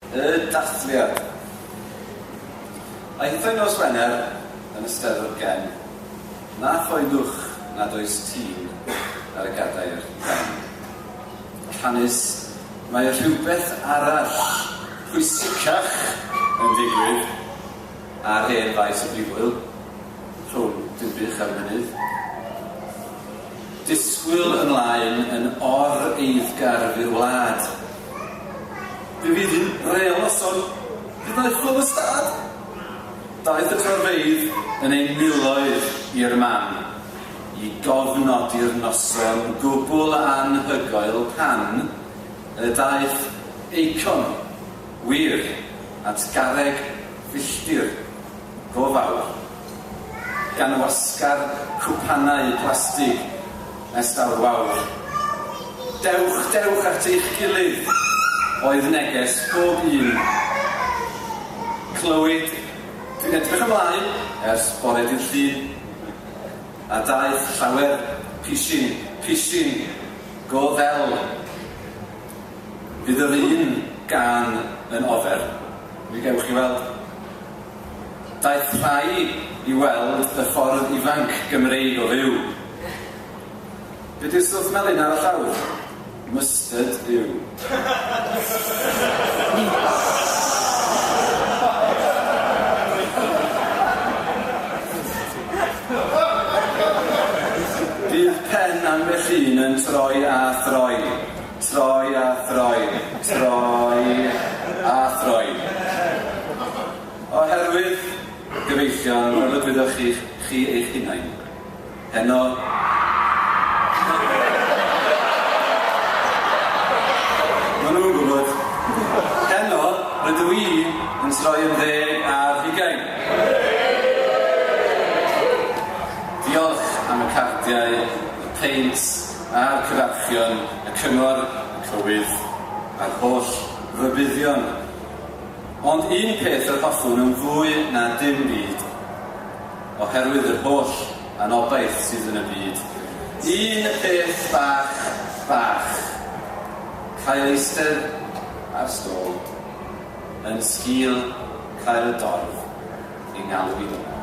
Y Dathliad. Aethon nos Wener yn y Steddfod gen, na phoedwch nad oes tîn ar y gadair gen. Canys, mae rhywbeth arall pwysicach yn digwydd ar hen faes y brifwyl, rhwng Dinbych a'r Enillydd. Disgwyl ymlaen yn or-eiddgar fy'r wlad. Fe fydd hi'n reol noson, fydd na ffwl y stad. Daeth y torfeidd yn ein miloedd i'r man, i gofnodi'r noson gwbl anhygoel pan y daeth eicon wir at garreg filltir go fawr, gan wasgar cwpanau plastig estawr wawr. Dewch at eich gilydd, oedd neges bob un. Clywyd, dwi'n edrych ymlaen ers bore dydd Llun, a daeth llawer pisin, go ddel. Fydd yr un gan yn ofer, mi gewch chi weld. Daeth rhai i weld y ffordd ifanc Gymreig o fyw. Be 'di'r stwff melyn ar y llawr? Mustard yw. Bydd pen ambell un yn troi a throi. Troi a throi. Troi a throi. Oherwydd, gyfeillion, fel y dwyddoch chi eich hunain. Heno, maen nhw'n gwybod. Heno, rydw i yn troi yn 10 ar 20. Diolch am y cardiau, y peint a'r cyfarchion, y cyngor, y cywydd, a'r holl rybuddion. Ond un peth yr hoffwn yn fwy na dim byd, oherwydd yr holl anobaith sydd yn y byd. Un peth bach, cael eistedd ar stôl, yn sgil cael y dorf, i ngalw i nhw.